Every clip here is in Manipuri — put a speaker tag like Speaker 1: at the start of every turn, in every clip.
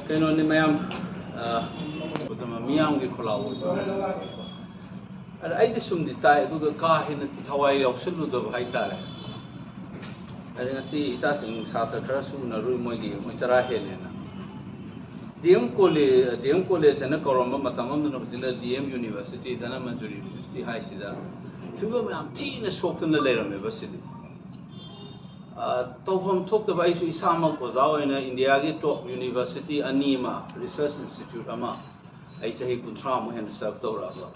Speaker 1: Kano ni mayam utama miyam gi kholaw ai di sum di tai du ka hin thawai yausulu do hai tare ai ngasi isa sing satra khara su na ru moi gi moi chara he ne na DM college na koromba matamam no jila DM University dana manjuri university hai sida phibam am thina soktana leirame basidi tawham thok da bai su isama ko zaw ina India gi top university anima research institute ama ai chahi kunthra mo hen serve tora ba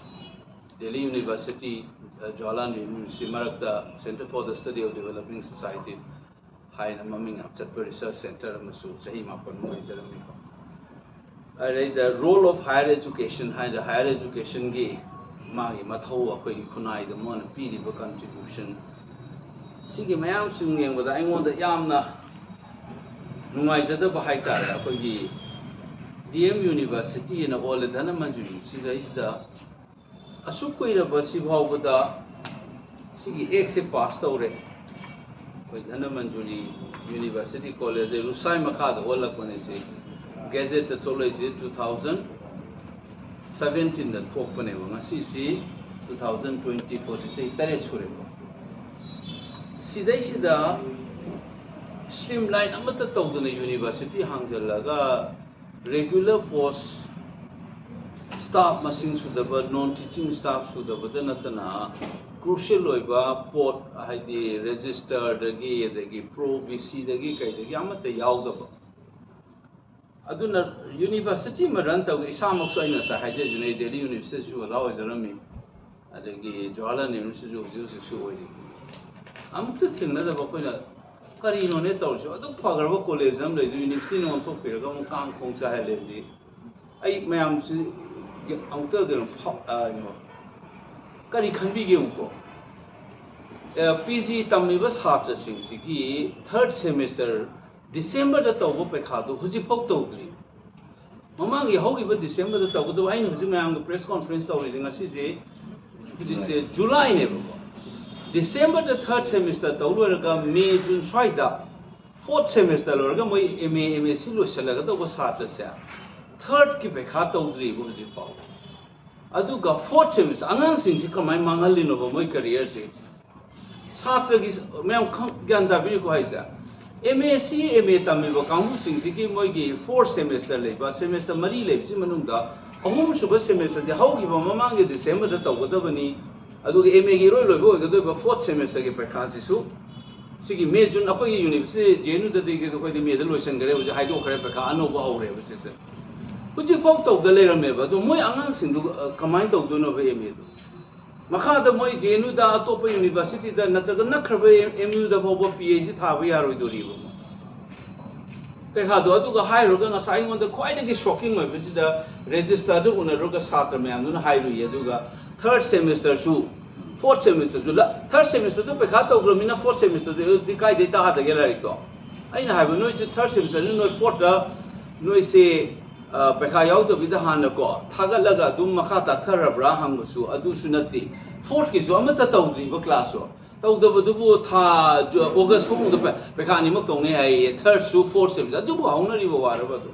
Speaker 1: Delhi University Jawaharlal University Marakta Center for the Study of Developing Societies haina maming chatpa research center amasu chahi ma pon mo jarami ko the role of higher education haina higher education gi magi mathau akoi khunai da mon pi ri ba contribution Sigi mayam sing yang bada ingon da yamna nungai jada ba hai ta ra ko gi DM University in all dana manjuri siga isda asukoi ra ba si bhaw bada sigi ek se pass tawre ko dana manjuri University College Rusai makha da wala ko ne se Gazette Authority 2017 da thok pane ba ngasi si 2024 se tare sure ko Sida streamline amata tawduna university hangzalaga regular post staff masing sudaba non teaching staff sudaba danatana crucial oiba port haidi register dagi pro BC dagi kai dagi amata yaudaba aduna university maran taw isamak so ina sa haide junai Delhi University was always rami adagi Jawaharlal University su oidi amukta thingna da bakoina kari no ne tawso adu phagarba college am le university no onthokpa ga mu kang khongsa ha le ji ai mayam si amukta de no kari khanbi ge umko PG tamliba satra sing si ki third semester December da tawbo pekha do huji phok tawdri mamang ye hogi ba December da tawbo do ai no huji mayam press conference tawri ngasi je July ne ba December the third semester tawluraga May June swaida fourth semester lorga moi MSc lo salaga to satra sa third ki bekha tawdri bu ji paw aduga fourth semester anang sing ji kamai mangali no moi career se satra gi mem gyan da bi ko haisa MSc MA tammi bo kangbu sing ji ki moi gi fourth semester le ba semester mari le ji manung da ahum suba semester ji haugi ba mamang gi December da tawgadabani aduga MA gi roi loibo ga fourth semester gi pekha sisu sigi May June akoi university JNU da de ko de me da loisan gare uja haido khare pekha ano ba aure ba se huji pok taw da leirame ba do moi angang sing du kamai taw do no ba MA do makha da moi JNU da top university da nataga nakhra MU da bo PhD tha ba yaroi do ri ba pekha do aduga hai ro ga sai ngon da khwai da gi shocking oi ba si da register do una ro ga satra me am do hai ro ye aduga third semester su fourth semester su third semester to pekha to gromina fourth semester de kai de ta da gela ri to aina ha no third semester no fourth da no se pekha yaw to bida han ko thaga laga dum makha ta tharabra hang su adu su nati fourth ki su amata tawdri ba class so tawda bu bu tha August ko do pekha ni mak tong ne ai third su fourth semester adu bu hauna ri ba war ba do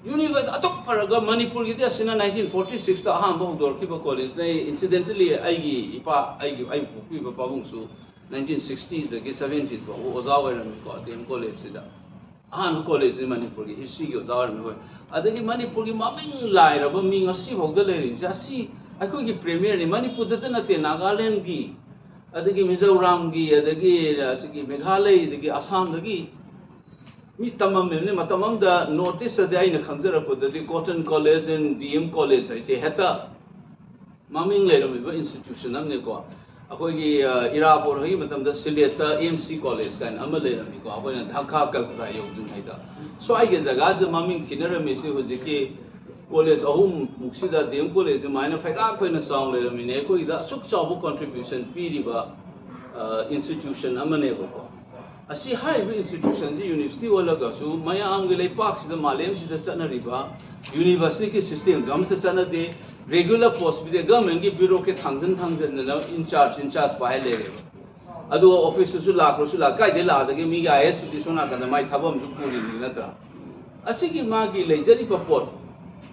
Speaker 1: University atok paraga Manipur gi da sina 1946 da aham bo dor ki ba college nei incidentally aigi ipa aigi ai pu ba pabung su 1960s da gi 70s ba o zawar mi ko tem college sida aham college ni Manipur gi history gi zawar mi ko adagi Manipur gi maming lai ra ba mi ngasi ho da le ri ja si akoi gi premier ni Manipur da na te Nagaland gi adagi Mizoram gi adagi sigi Meghalaya adagi Assam da gi mi tamam ne matamam da notice da ai na khanjara po da Cotton College and DM College ai se heta maming le ro mi ba institution am ne ko akoi gi Irapur hi matam da Sileta AMC College kan amal le mi ko akoi na Dhaka Calcutta yo dun hai da so ai ge jaga da maming thinara me se ho je ke college ahum muksida DM College ma na faida ko na song le mi ne ko da suk chabu contribution pi ri ba institution amane ko Asi high institutions, university wala gasu, maya ang gilay parks the Malem si the chana riba, university system, gamta chana de regular post with the government ki bureau ke thangjan na in charge by le riba. adu office su la kai de la de mi ga es ti sona kana mai thabam ju puri ni natra asigi ma gi lejari papot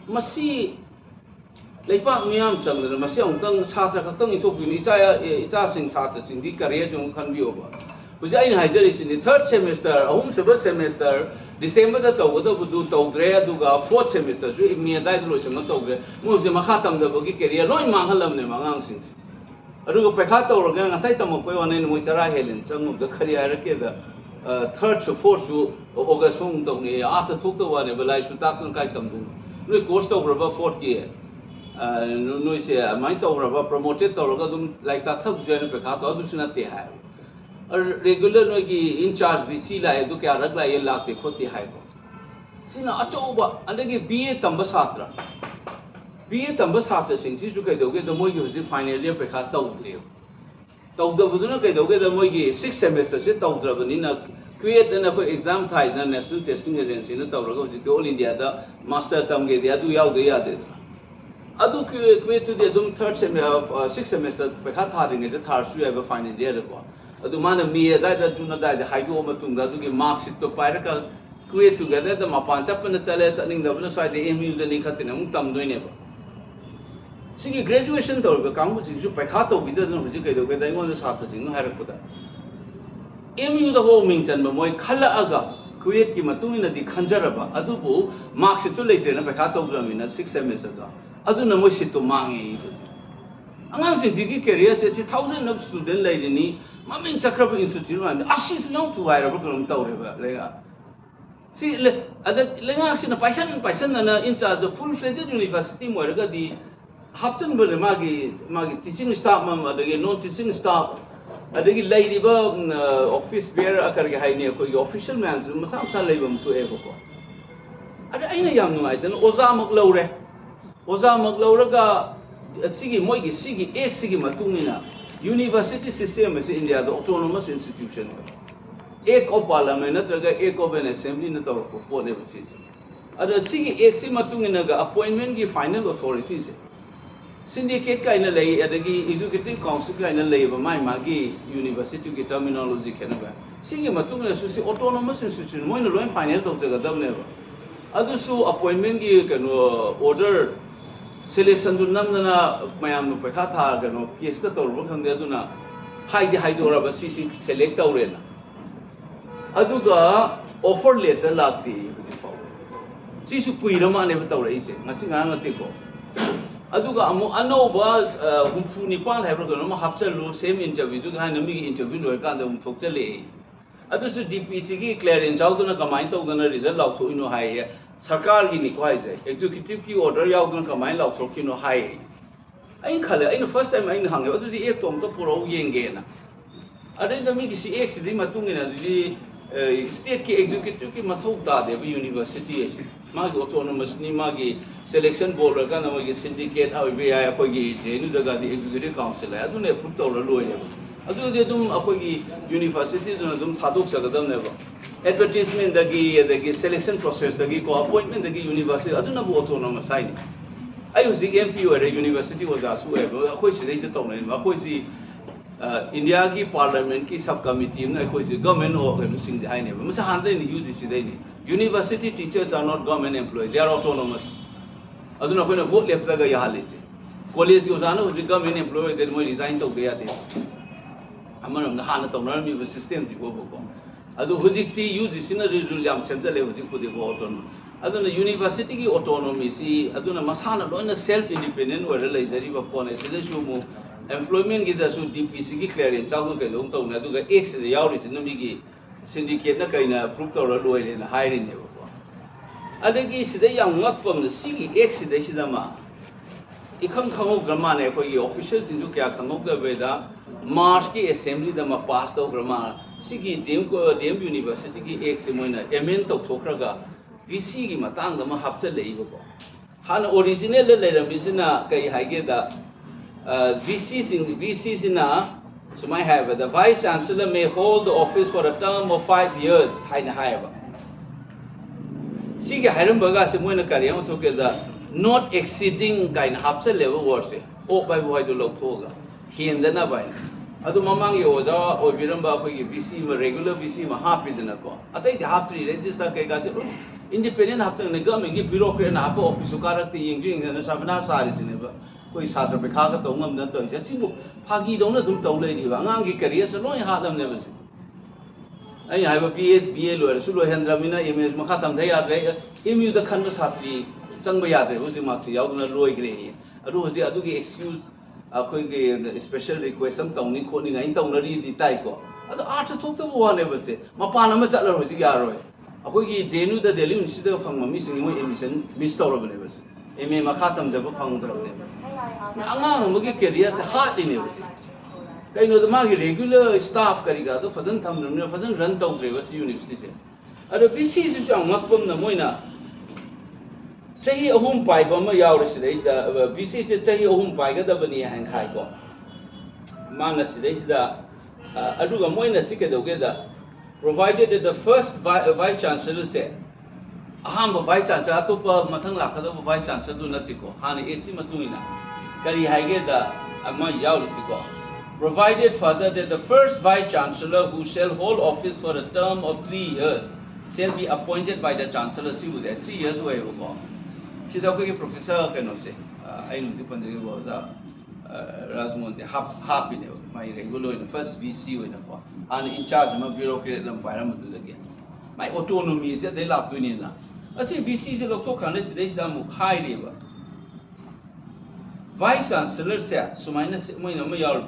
Speaker 1: masi leipa miyam chamna masi ongtang satra khatang ithok ni icha sing satra sing di career jong khan bi oba buja in hajari sin third semester ahum sub semester December da tawda budu tawdre aduga fourth semester ju mi dai lo sem tawdre mu je makha tam da bogi career loi manghalam ne mangang sing aduga pekha tawra ga ngasai tam ko wane mu chara helen chang da career ke da third to fourth to August fong tong ne after thok to wane balai su tak kan kai tam du noi course to raba fourth year noi se mai to raba promoted to ga dum like ta thab join pekha to adu sina te hai regular noi ki in charge VC la edu kya rag la ye lak te khoti hai ko sina achoba adagi BA tamba satra sing si ju kai doge do moi gi hosi final year pekha tawdre tawda buduna kai doge do moi gi 6th semester se tawdra bani na create na ko exam thai na national testing agency na tawra go ji all india da master tam ge dia du yaw de ya de adu create to the dum third semester 6th semester pekha tha ring ge thar su ya ba final year ko adu mana mi da juna da haidu matung da du gi marks to paira ka create together the mapan chapna chale chaning da bna sai de DMU da ni khatina mung tam doi ne ba sigi graduation to ba kang bu sing su pekha to bi da no ji kai do ga da ngon sa ta sing no har ko da DMU da ho ming chan ba moi khala aga create ki matung ina di khanjara ba adu bu marks to le na pekha to bra mi na 6th semester da adu na mo sit to mangi angang sing ji ki career se 1000 of student lai ni mamin chakrab institute man asi su yong tu wai ra ba ko taw re ba le ga si le ada lenga sina paisan na in charge of full fledged university mo ra di hapchen ba magi teaching staff ma adagi non teaching staff adagi lai ba office bear akar ge haine ko official man su masa lai bam tu e ko ada aina yam nu ai tan oza mak laura ga sigi moi gi sigi ek sigi matungina university system is India the autonomous institution ek of parliament natraga ek of an assembly na taw ko pone basis ada sigi ek si matungina ga appointment gi final authority se syndicate ka ina lei adagi executive council ka ina lei ba mai magi university gi terminology khena ba sigi matungina su si autonomous institution moi no loin final taw jaga dam ne ba adu su appointment gi kano order selection du namna mayam no pekha tha ga no case ka tor bang de aduna haidu ra ba si select tawre na aduga offer letter lakti si su puirama ne ba tawre ise ngasi nga ngati ko aduga amu ano ba humfu ni pan hai bro no hapchalu same interview du ga nami interview no ka da thokchale adu su DPC gi clearance out na kamai to gana result law tho ino hai sarkar gi ni ko hai se executive ki order yaw gan kamai law tho ki no hai ain khale ain first time ain hang adu di ek tom to puro yenge na ade da mi gi si ek si di matung ina di state ki executive ki mathok da de university ase ma gi autonomous ni ma gi selection board ka na ma gi syndicate ha be ya ko gi jenu daga di executive council adu ne put to lo ye adu de dum akogi university dun dum thadok sagadam ne ba advertisement dagi selection process dagi ko appointment dagi university adu na bo autonomous sai ni ayu zi MP or university was asu e ko si dei se tong ne ma ko si India ki parliament ki sub committee na ko si government or sing dai ne ma sa han dai ni use si dai ni university teachers are not government employee they are autonomous adu na ko na vote left daga ya hale se college yo sana hu government employee they mo resign to gaya de amaram na hana tawnar mi ba system ji ko adu hujikti use sinari rule yam central hujik ko de ko autonomous aduna university ki autonomy si aduna masana loina self independent or realizari ba pone se ju mu employment gi da su DPC ki clearance chaw no ke long taw na aduga x de yauri sin mi gi syndicate na kaina proof taw ra loi le na hiring ne ba adagi sida yang ngapam na si gi x de sida ma ikhang khangok drama ne ko gi officials in ju kya khangok da be da March ki assembly da ma pass to grama sigi DM university ki ek se moina MN to thokraga VC ki matang da ma hapcha lei ko han original leirame sina kai haige da VC sina so might have the vice chancellor may hold the office for a term of 5 years haina haiba sigi hairam baga se moina kariya to ke da not exceeding kind hapcha level worse o by boy do lok thoga hienda na bai adu mamang yo oja oibiramba khoi VC ma regular VC ma hapidna ko atai the hapri register kai ga independent haptang ne government gi bureaucrat na hapo office karak ti yeng na sabna sari sine ba koi satra pe kha ka to ngam na to si bu phagi dong na dum to le ni ba ngang gi career sa loi ha lam ne ba si ai hai ba BA lo su lo hendra mina MS ma khatam thai ya re MU da khan ba satri chang ba ya de hu si ma si yaw na loi gre ni adu hu ji adu gi excuse akoi ge special request am tong ni kho ni ngai tong na ri di tai ko adu art thok ta bo ne ba se ma pa na ma chat la ro ji ya roi akoi gi DMU da Delhi University da phang ma mi sing mo admission miss to ro ba ne ba se MA ma khatam ja ba phang dra ne ba se anga mo gi career se hat ni ne ba se kai no da ma gi regular staff kari ga do fajan tham ne fajan run tong dre ba se university se adu BC su chang mak pom na moina chahi ahum pai ba ma yaw re sidai da BC che chahi ahum pai ga da bani han khai ko ma na sidai da adu ga moina sike do ge da provided that the first vice chancellor said aham vice chancellor to pa mathang la ka da vice chancellor du nati ko han AC matuina kari hai ge da ama yaw re siko provided further that the first vice chancellor who shall hold office for a term of 3 years shall be appointed by the chancellor si with 3 years way ko sida ko ge professor ka no se ai nu ti pandre go za Rasmon half in my regular in first VC with and in charge of bureaucrat environment again. My autonomy is they love to nina. I say VC is a local candidates, they is the high river. Vice Chancellor said, so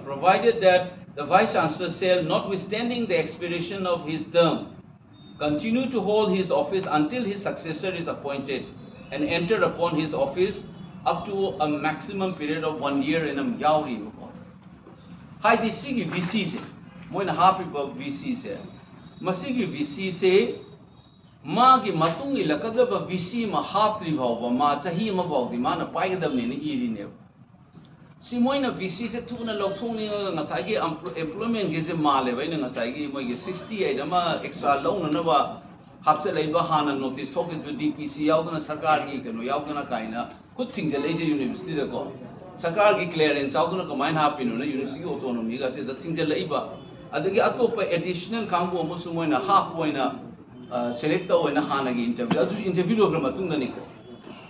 Speaker 1: provided that the Vice Chancellor shall, notwithstanding the expiration of his term, continue to hold his office until his successor is appointed and enter upon his office up to a maximum period of 1 year in a yauri. Hi, this is VC. Moina happy about VC se. Masigi VC se. Magi matungi lakadaba VC ma hapri bhava ma chahi ma bhava ma na paigdam ne iri ne. Si moina VC se thuna lokthong ni ngasai gi employment ge se male bai na ngasai gi moi gi 68 ama extra loan na ba hapcha leiba hana notice thok is DPC yaudana sarkar gi kano yaudana kaina khud thing je leje university da ko sarkar gi clearance yaudana combine hapinu na university autonomy ga se da thing je leiba adagi atopa additional kambu amusu moina half poina select oina hana gi interview adu interview lo gra matung da ni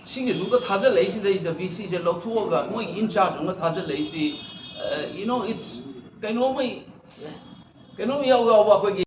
Speaker 1: singi su da thajal lei si da is the VC je lokthua ga moi in charge ma thajal lei si you know it's kaino mai yaw ba ko